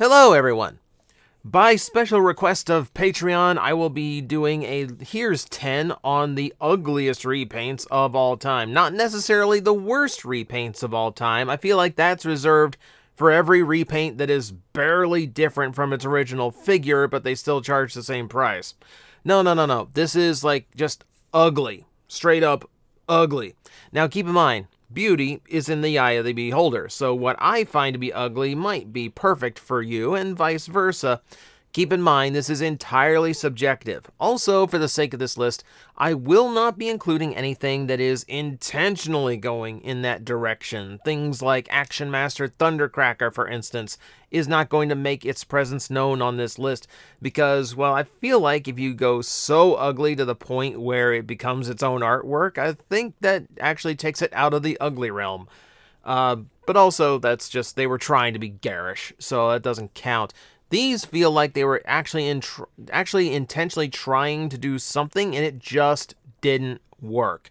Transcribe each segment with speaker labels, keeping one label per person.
Speaker 1: Hello everyone! By special request of Patreon, I will be doing a Here's 10 on the ugliest repaints of all time. Not necessarily the worst repaints of all time. I feel like that's reserved for every repaint that is barely different from its original figure, but they still charge the same price. No. This is like just ugly. Straight up ugly. Now keep in mind, beauty is in the eye of the beholder, so what I find to be ugly might be perfect for you, and vice versa. Keep in mind, this is entirely subjective. Also, for the sake of this list, I will not be including anything that is intentionally going in that direction. Things like Action Master Thundercracker, for instance, is not going to make its presence known on this list because, well, I feel like if you go so ugly to the point where it becomes its own artwork, I think that actually takes it out of the ugly realm. But also, that's just, they were trying to be garish, so that doesn't count. These feel like they were actually intentionally trying to do something, and it just didn't work.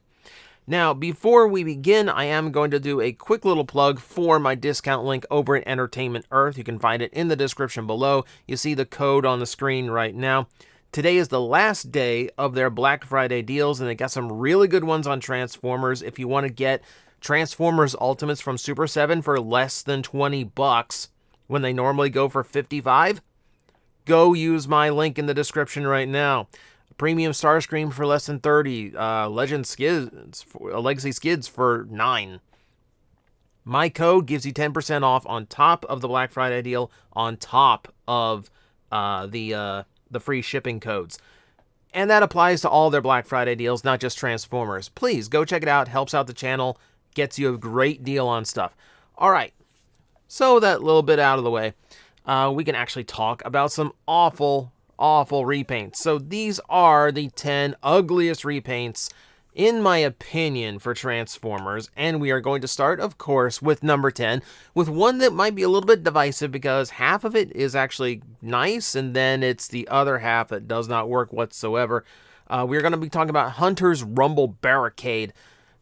Speaker 1: Now, before we begin, I am going to do a quick little plug for my discount link over at Entertainment Earth. You can find it in the description below. You see the code on the screen right now. Today is the last day of their Black Friday deals, and they got some really good ones on Transformers. If you want to get Transformers Ultimates from Super 7 for less than 20 bucks, when they normally go for 55, go use my link in the description right now. Premium Starscream for less than 30, Legacy Skids for 9. My code gives you 10% off on top of the Black Friday deal, on top of the free shipping codes. And that applies to all their Black Friday deals, not just Transformers. Please, go check it out. Helps out the channel. Gets you a great deal on stuff. All right. So that little bit out of the way, we can actually talk about some awful repaints. So these are the 10 ugliest repaints, in my opinion, for Transformers. And we are going to start, of course, with number 10, with one that might be a little bit divisive because half of it is actually nice, and then it's the other half that does not work whatsoever. We're going to be talking about Hunter's Rumble Barricade.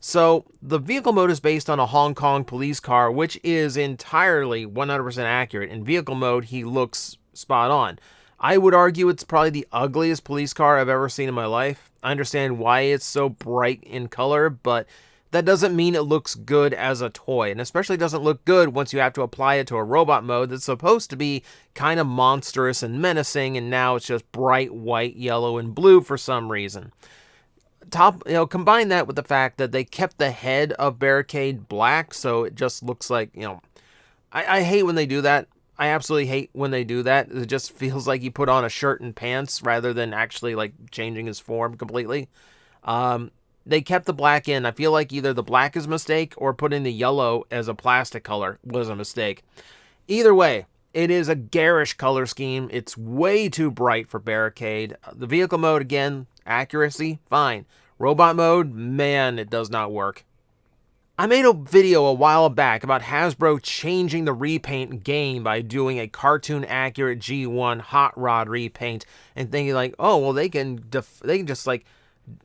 Speaker 1: So, the vehicle mode is based on a Hong Kong police car, which is entirely 100% accurate. In vehicle mode, he looks spot on. I would argue it's probably the ugliest police car I've ever seen in my life. I understand why it's so bright in color, but that doesn't mean it looks good as a toy, and especially doesn't look good once you have to apply it to a robot mode that's supposed to be kind of monstrous and menacing, and now it's just bright white, yellow, and blue for some reason. Combine that with the fact that they kept the head of Barricade black, so it just looks like, I hate when they do that. I absolutely hate when they do that. It just feels like he put on a shirt and pants rather than actually, like, changing his form completely. They kept the black in. I feel like either the black is a mistake or putting the yellow as a plastic color was a mistake. Either way, it is a garish color scheme. It's way too bright for Barricade. The vehicle mode, again, accuracy, fine. Robot mode, man, it does not work. I made a video a while back about Hasbro changing the repaint game by doing a cartoon-accurate G1 Hot Rod repaint and thinking like, oh, well, they can just like,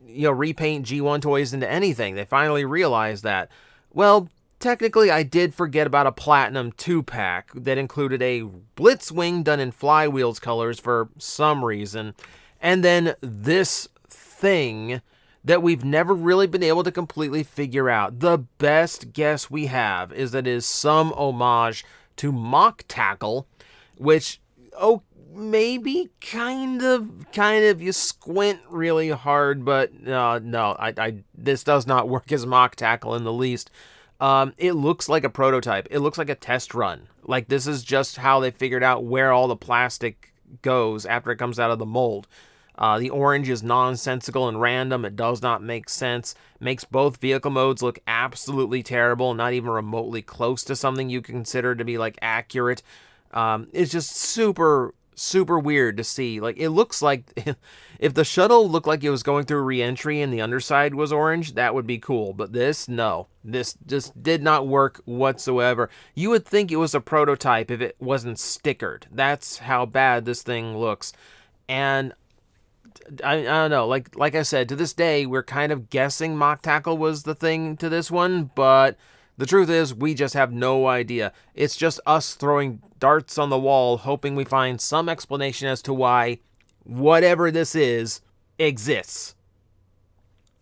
Speaker 1: repaint G1 toys into anything. They finally realized that. Well, technically, I did forget about a Platinum 2-pack that included a Blitzwing done in Flywheels colors for some reason, and then this thing that we've never really been able to completely figure out. The best guess we have is that it is some homage to Mock Tackle, which, maybe kind of, you squint really hard, but no, this does not work as Mock Tackle in the least. It looks like a prototype. It looks like a test run. Like, this is just how they figured out where all the plastic goes after it comes out of the mold. The orange is nonsensical and random. It does not make sense. Makes both vehicle modes look absolutely terrible, not even remotely close to something you consider to be, like, accurate. It's just super weird to see. Like, it looks like if the shuttle looked like it was going through re-entry and the underside was orange, that would be cool. But no. This just did not work whatsoever. You would think it was a prototype if it wasn't stickered. That's how bad this thing looks. And I don't know, like I said, to this day, we're kind of guessing Mock Tackle was the thing to this one, but The truth is, we just have no idea. It's just us throwing darts on the wall, hoping we find some explanation as to why whatever this is exists.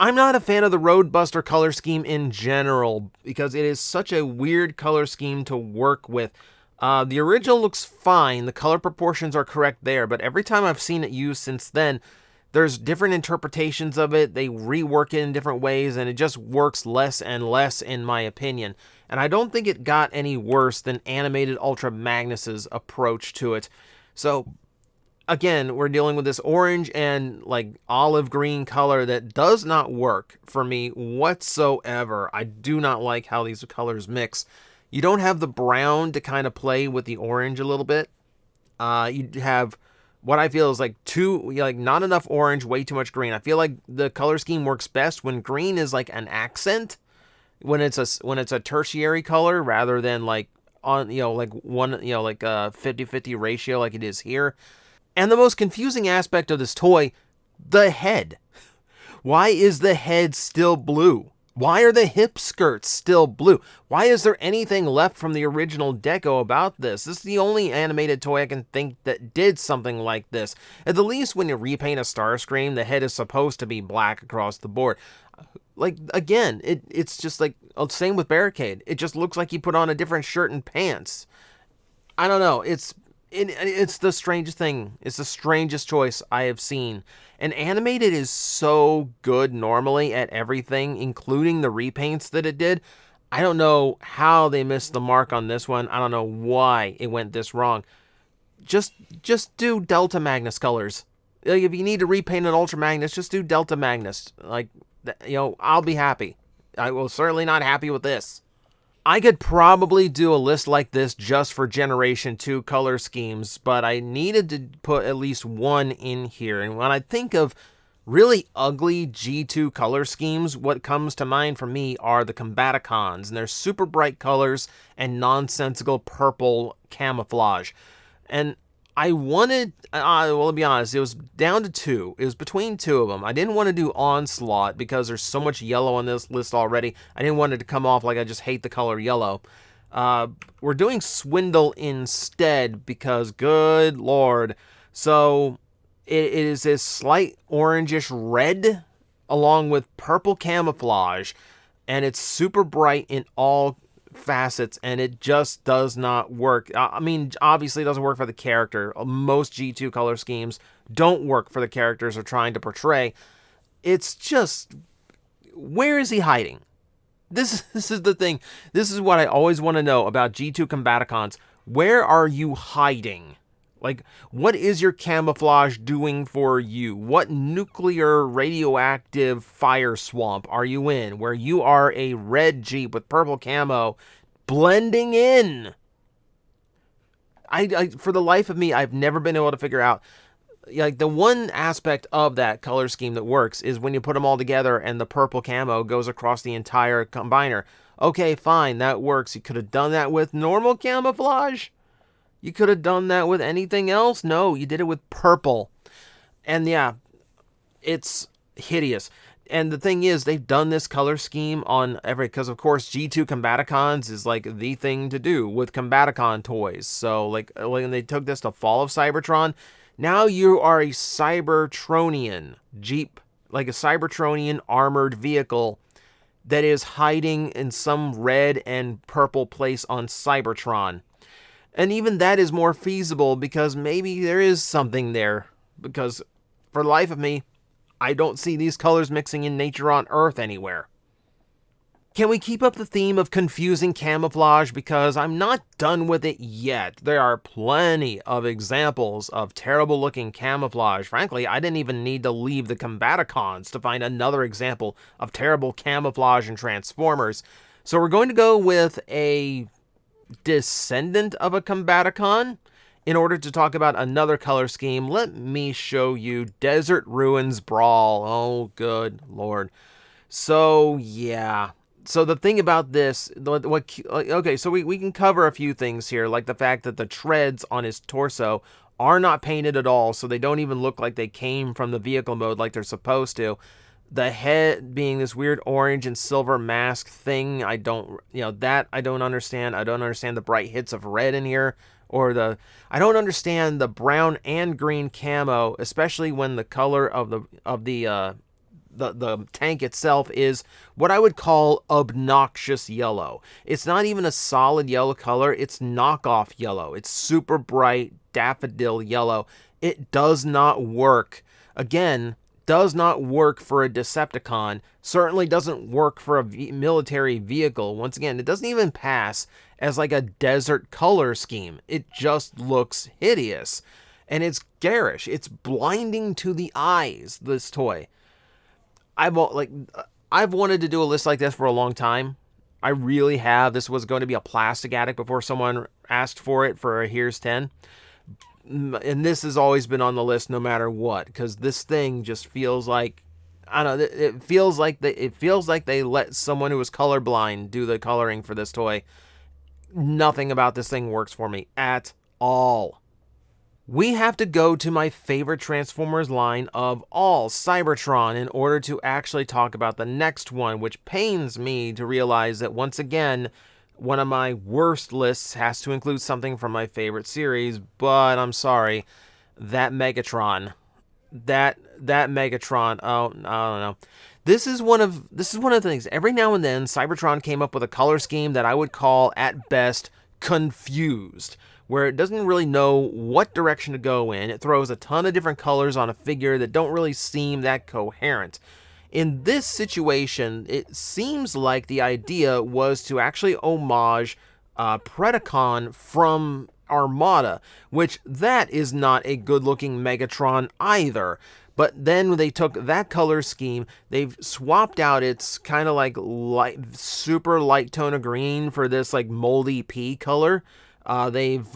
Speaker 1: I'm not a fan of the Roadbuster color scheme in general, because it is such a weird color scheme to work with. The original looks fine, the color proportions are correct there, but every time I've seen it used since then, there's different interpretations of it, they rework it in different ways, and it just works less and less in my opinion. And I don't think it got any worse than Animated Ultra Magnus's approach to it. So, again, we're dealing with this orange and like olive green color that does not work for me whatsoever. I do not like how these colors mix. You don't have the brown to kind of play with the orange a little bit. You have what I feel is like not enough orange, way too much green. I feel like the color scheme works best when green is like an accent, when it's a tertiary color rather than like on, like one, like a 50-50 ratio like it is here. And the most confusing aspect of this toy, the head. Why is the head still blue? Why are the hip skirts still blue? Why is there anything left from the original deco about this? This is the only animated toy I can think that did something like this. At the least, when you repaint a Starscream, the head is supposed to be black across the board. Like, again, it's just like, same with Barricade. It just looks like he put on a different shirt and pants. I don't know, it's the strangest thing. It's the strangest choice I have seen. And Animated is so good normally at everything, including the repaints that it did. I don't know how they missed the mark on this one. I don't know why it went this wrong. Just do Delta Magnus colors. Like, if you need to repaint an Ultra Magnus, just do Delta Magnus. Like, I'll be happy. I will certainly not happy with this. I could probably do a list like this just for Generation 2 color schemes, but I needed to put at least one in here. And when I think of really ugly G2 color schemes, what comes to mind for me are the Combaticons, and their super bright colors and nonsensical purple camouflage. And I wanted, well, to be honest, it was down to two. It was between two of them. I didn't want to do Onslaught because there's so much yellow on this list already. I didn't want it to come off like I just hate the color yellow. We're doing Swindle instead because, good lord. So, it is this slight orangish red along with purple camouflage. And it's super bright in all facets, and it just does not work. I mean, obviously it doesn't work for the character. Most G2 color schemes don't work for the characters they're trying to portray. It's just, where is he hiding? This is the thing. This is what I always want to know about G2 Combaticons. Where are you hiding? Like, what is your camouflage doing for you? What nuclear radioactive fire swamp are you in, where you are a red Jeep with purple camo blending in? I for the life of me, I've never been able to figure out. Like, the one aspect of that color scheme that works is when you put them all together and the purple camo goes across the entire combiner. Okay, fine, that works. You could have done that with normal camouflage. You could have done that with anything else. No, you did it with purple. And yeah, it's hideous. And the thing is, they've done this color scheme on every, because of course G2 Combaticons is like the thing to do with Combaticon toys. So like when they took this to Fall of Cybertron, now you are a Cybertronian Jeep, like a Cybertronian armored vehicle that is hiding in some red and purple place on Cybertron. And even that is more feasible because maybe there is something there. Because for the life of me, I don't see these colors mixing in nature on Earth anywhere. Can we keep up the theme of confusing camouflage? Because I'm not done with it yet. There are plenty of examples of terrible looking camouflage. Frankly, I didn't even need to leave the Combaticons to find another example of terrible camouflage in Transformers. So we're going to go with a descendant of a Combaticon. In order to talk about another color scheme, let me show you Desert Ruins Brawl. Oh, good lord. So, yeah. So the thing about this, okay, so we can cover a few things here, like the fact that the treads on his torso are not painted at all, so they don't even look like they came from the vehicle mode like they're supposed to. The head being this weird orange and silver mask thing, I don't understand. I don't understand the bright hits of red in here, I don't understand the brown and green camo, especially when the color of the tank itself is what I would call obnoxious yellow. It's not even a solid yellow color, it's knockoff yellow. It's super bright daffodil yellow. It does not work. Again, does not work for a Decepticon. Certainly doesn't work for a military vehicle. Once again, it doesn't even pass as like a desert color scheme. It just looks hideous. And it's garish. It's blinding to the eyes, this toy. I've wanted to do a list like this for a long time. I really have. This was going to be a plastic addict before someone asked for it for a Here's 10. And this has always been on the list no matter what, because this thing just feels like, I don't know, it feels like they let someone who was colorblind do the coloring for this toy. Nothing about this thing works for me at all. We have to go to my favorite Transformers line of all, Cybertron, in order to actually talk about the next one, which pains me to realize that once again, one of my worst lists has to include something from my favorite series, but I'm sorry, that Megatron, that Megatron, oh, I don't know. This is one of the things. Every now and then, Cybertron came up with a color scheme that I would call, at best, confused, where it doesn't really know what direction to go in. It throws a ton of different colors on a figure that don't really seem that coherent. In this situation, it seems like the idea was to actually homage Predacon from Armada, which that is not a good-looking Megatron either. But then they took that color scheme, they've swapped out its kind of like super light tone of green for this like moldy pea color. They've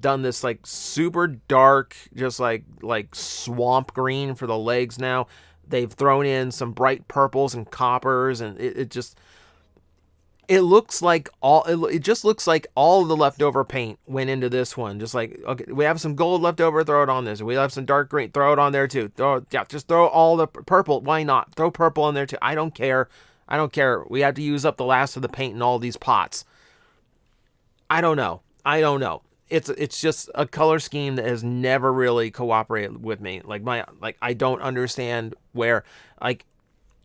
Speaker 1: done this like super dark, just like swamp green for the legs now. They've thrown in some bright purples and coppers, and it just looks like it just looks like all the leftover paint went into this one. Just like, okay, we have some gold left over, throw it on this. We have some dark green, throw it on there too. Just throw all the purple. Why not? Throw purple on there too. I don't care. We have to use up the last of the paint in all these pots. I don't know. It's just a color scheme that has never really cooperated with me. I don't understand where,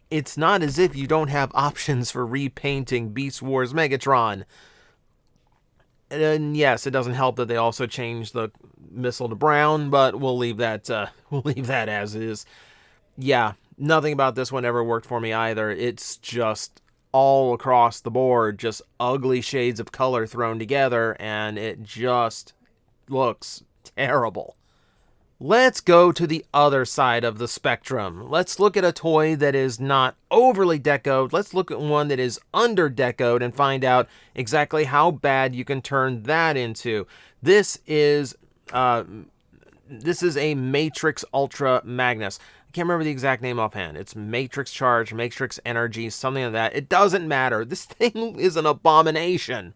Speaker 1: it's not as if you don't have options for repainting Beast Wars Megatron. And yes, it doesn't help that they also changed the missile to brown, but we'll leave that as is. Yeah, nothing about this one ever worked for me either. It's just all across the board, just ugly shades of color thrown together, and it just looks terrible. Let's go to the other side of the spectrum. Let's look at a toy that is not overly decoed. Let's look at one that is under decoed and find out exactly how bad you can turn that into. This is a Matrix Ultra Magnus. I can't remember the exact name offhand. It's Matrix Charge, Matrix Energy, something like that. It doesn't matter. This thing is an abomination.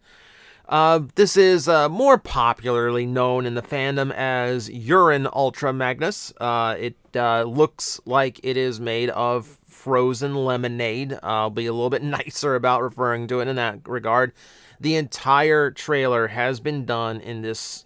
Speaker 1: This is more popularly known in the fandom as Urine Ultra Magnus. It looks like it is made of frozen lemonade. I'll be a little bit nicer about referring to it in that regard. The entire trailer has been done in this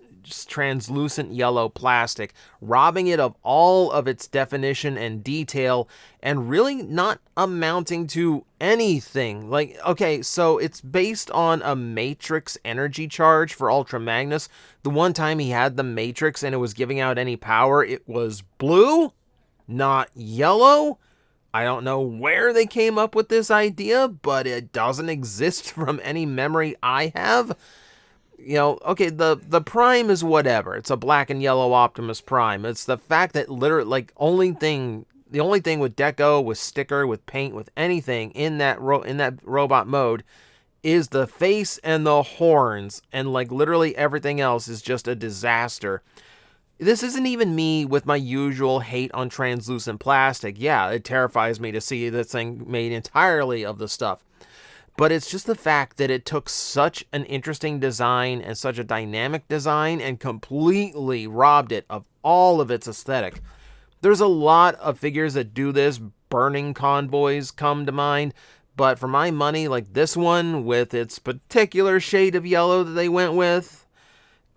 Speaker 1: translucent yellow plastic, robbing it of all of its definition and detail, and really not amounting to anything. Okay, so it's based on a Matrix energy charge for Ultra Magnus. The one time he had the Matrix and it was giving out any power, it was blue, not yellow. I don't know where they came up with this idea, but it doesn't exist from any memory I have. Okay, the Prime is whatever. It's a black and yellow Optimus Prime. It's the fact that literally, the only thing with deco, with sticker, with paint, with anything in that robot mode is the face and the horns, and literally everything else is just a disaster. This isn't even me with my usual hate on translucent plastic. Yeah, it terrifies me to see this thing made entirely of the stuff. But it's just the fact that it took such an interesting design and such a dynamic design and completely robbed it of all of its aesthetic. There's a lot of figures that do this burning convoys come to mind. But for my money, like this one with its particular shade of yellow that they went with,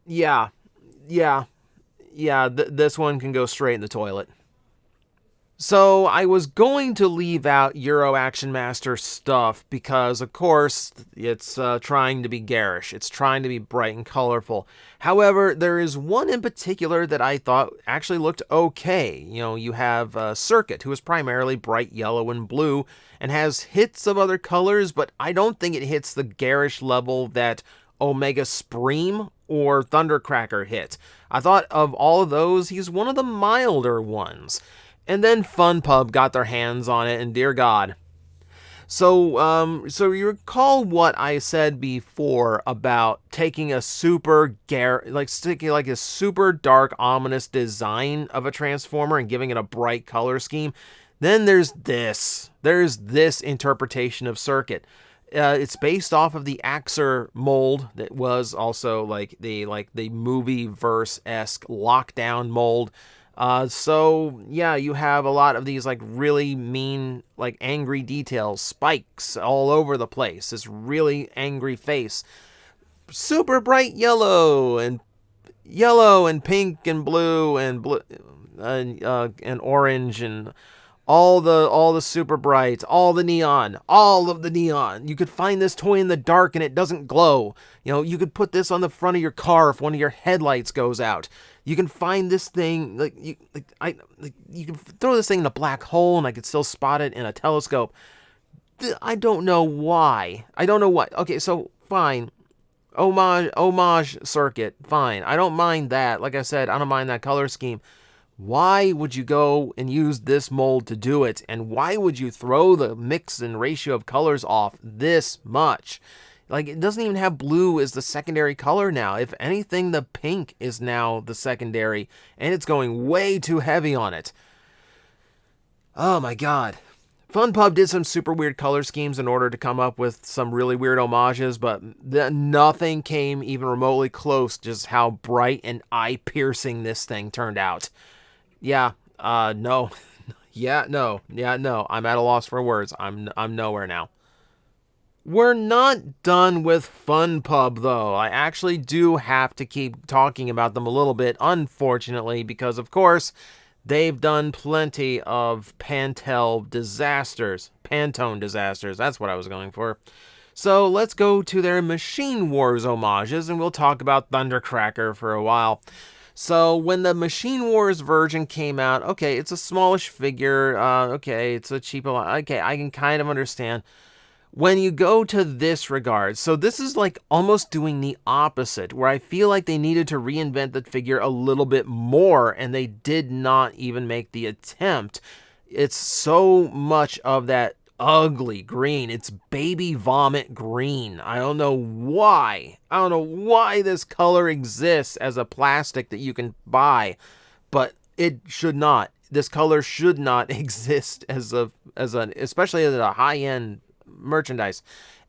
Speaker 1: yeah, this one can go straight in the toilet. So I was going to leave out Euro Action Master stuff because, of course, it's trying to be garish. It's trying to be bright and colorful. However, there is one in particular that I thought actually looked okay. You know, you have Circuit, who is primarily bright yellow and blue, and has hits of other colors, but I don't think it hits the garish level that Omega Supreme or Thundercracker hit. I thought of all of those, he's one of the milder ones. And then FunPub got their hands on it, and dear God. So you recall what I said before about taking a super a super dark, ominous design of a Transformer and giving it a bright color scheme. Then there's this. There's this interpretation of Circuit. It's based off of the Axer mold that was also like the movie verse-esque lockdown mold. So yeah, you have a lot of these like really mean, like angry details, spikes all over the place, this really angry face, super bright yellow and pink and blue and orange and all the super bright, all of the neon. You could find this toy in the dark and it doesn't glow. You know, you could put this on the front of your car if one of your headlights goes out. You can find this thing you can throw this thing in a black hole and I could still spot it in a telescope. I don't know why. I don't know what. Okay, so fine. Homage Circuit, fine. I don't mind that. Like I said, I don't mind that color scheme. Why would you go and use this mold to do it? And why would you throw the mix and ratio of colors off this much? Like, it doesn't even have blue as the secondary color now. If anything, the pink is now the secondary, and it's going way too heavy on it. Oh my god. FunPub did some super weird color schemes in order to come up with some really weird homages, but nothing came even remotely close to just how bright and eye-piercing this thing turned out. Yeah, no. Yeah, no. I'm at a loss for words. I'm nowhere now. We're not done with FunPub, though. I actually do have to keep talking about them a little bit, unfortunately, because, of course, they've done plenty of Pantone disasters. That's what I was going for. So let's go to their Machine Wars homages, and we'll talk about Thundercracker for a while. So when the Machine Wars version came out, okay, it's a smallish figure. Okay, it's a cheap... Okay, I can kind of understand. When you go to this regard, so this is like almost doing the opposite, where I feel like they needed to reinvent the figure a little bit more, and they did not even make the attempt. It's so much of that ugly green. It's baby vomit green. I don't know why. I don't know why this color exists as a plastic that you can buy, but it should not. This color should not exist especially as a high-end merchandise.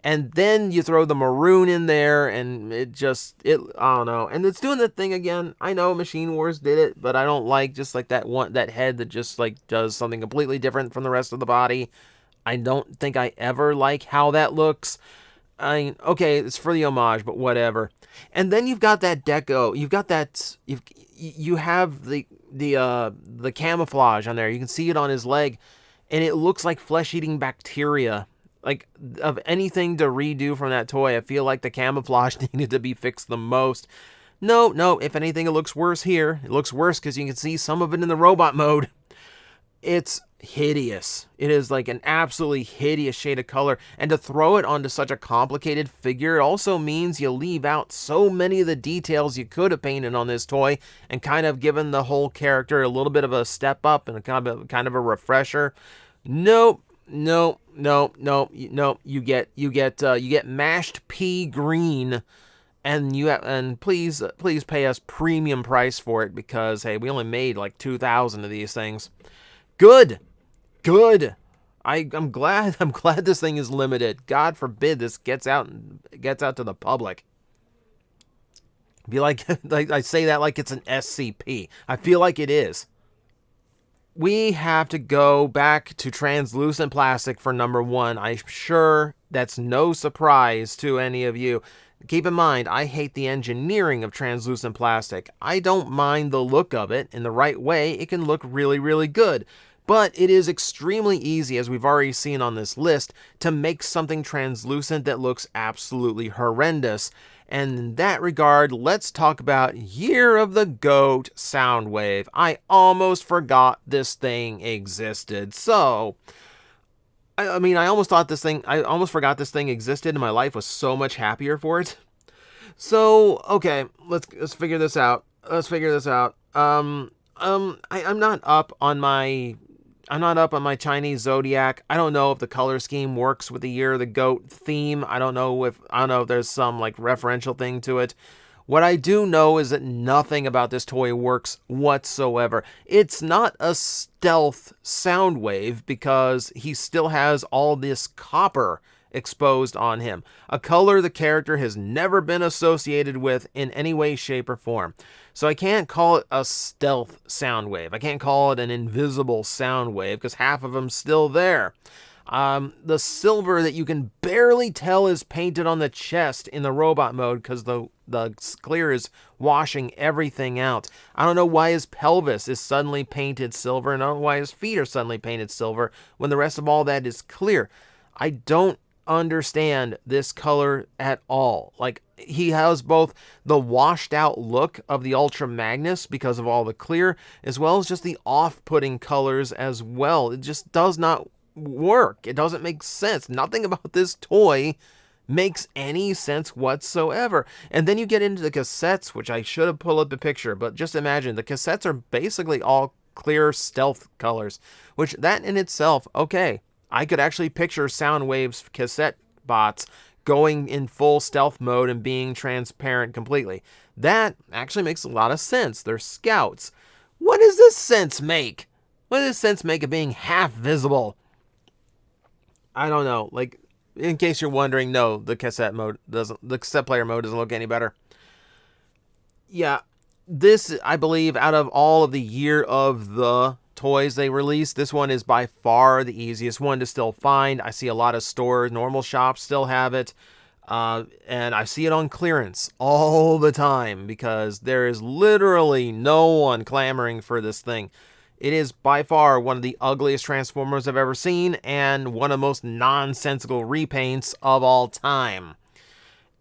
Speaker 1: And then you throw the maroon in there, and I don't know. And it's doing that thing again. I know Machine Wars did it, but I don't like just like that head that just like does something completely different from the rest of the body. I don't think I ever like how that looks. I mean, okay, it's for the homage, but whatever. And then you've got that deco. You have the camouflage on there. You can see it on his leg, and it looks like flesh-eating bacteria. Like, of anything to redo from that toy, I feel like the camouflage needed to be fixed the most. No, if anything, it looks worse here. It looks worse because you can see some of it in the robot mode. It's hideous. It is like an absolutely hideous shade of color. And to throw it onto such a complicated figure also means you leave out so many of the details you could have painted on this toy and kind of given the whole character a little bit of a step up and a kind of a refresher. Nope. You get mashed pea green, and please pay us premium price for it, because hey, we only made like 2,000 of these things. Good. I'm glad this thing is limited. God forbid this gets out to the public. Be like I say that like it's an SCP. I feel like it is. we have to go back to translucent plastic for number one. I'm sure that's no surprise to any of you. Keep in mind, I hate the engineering of translucent plastic. I don't mind the look of it. In the right way, it can look really, really good. But it is extremely easy, as we've already seen on this list, to make something translucent that looks absolutely horrendous. And in that regard, let's talk about Year of the Goat Soundwave. I almost forgot this thing existed. So, I mean, I almost forgot this thing existed, and my life was so much happier for it. So, okay, let's figure this out. I'm not up on my Chinese zodiac. I don't know if the color scheme works with the Year of the Goat theme. I don't know if there's some like referential thing to it. What I do know is that nothing about this toy works whatsoever. It's not a stealth Soundwave because he still has all this copper exposed on him, a color the character has never been associated with in any way, shape, or form. So I can't call it a stealth Soundwave. I can't call it an invisible Soundwave because half of them's still there. The silver that you can barely tell is painted on the chest in the robot mode because the clear is washing everything out. I don't know why his pelvis is suddenly painted silver, and I don't know why his feet are suddenly painted silver when the rest of all that is clear. I don't understand this color at all. Like, he has both the washed out look of the Ultra Magnus because of all the clear, as well as just the off-putting colors as well. It just does not work. It doesn't make sense. Nothing about this toy makes any sense whatsoever. And then you get into the cassettes, which I should have pulled up a picture, but just imagine the cassettes are basically all clear stealth colors, which that in itself, okay, I could actually picture Soundwave's cassette bots going in full stealth mode and being transparent completely. That actually makes a lot of sense. They're scouts. What does this sense make? What does this sense make of being half visible? I don't know. Like, in case you're wondering, no, the cassette player mode doesn't look any better. Yeah, this, I believe, out of all of the Year of the toys they released, this one is by far the easiest one to still find. I see a lot of stores, normal shops still have it, and I see it on clearance all the time because there is literally no one clamoring for this thing. It is by far one of the ugliest Transformers I've ever seen and one of the most nonsensical repaints of all time.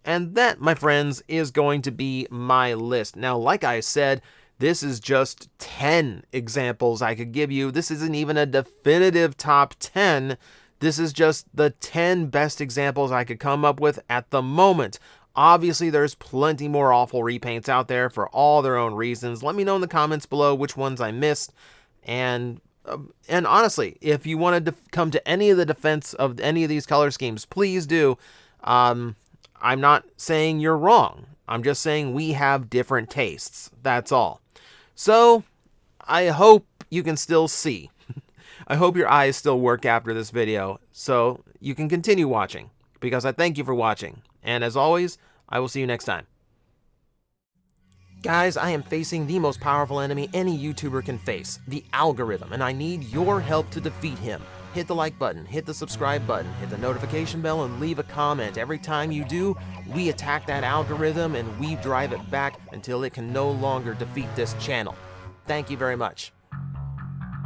Speaker 1: And that, my friends, is going to be my list. Now, like I said, this is just 10 examples I could give you. This isn't even a definitive top 10. This is just the 10 best examples I could come up with at the moment. Obviously, there's plenty more awful repaints out there for all their own reasons. Let me know in the comments below which ones I missed. And honestly, if you wanted to come to any of the defense of any of these color schemes, please do. I'm not saying you're wrong. I'm just saying we have different tastes. That's all. So, I hope you can still see. I hope your eyes still work after this video, so you can continue watching, because I thank you for watching. And as always, I will see you next time. Guys, I am facing the most powerful enemy any YouTuber can face, the algorithm, and I need your help to defeat him. Hit the like button, hit the subscribe button, hit the notification bell, and leave a comment. Every time you do, we attack that algorithm and we drive it back until it can no longer defeat this channel. Thank you very much.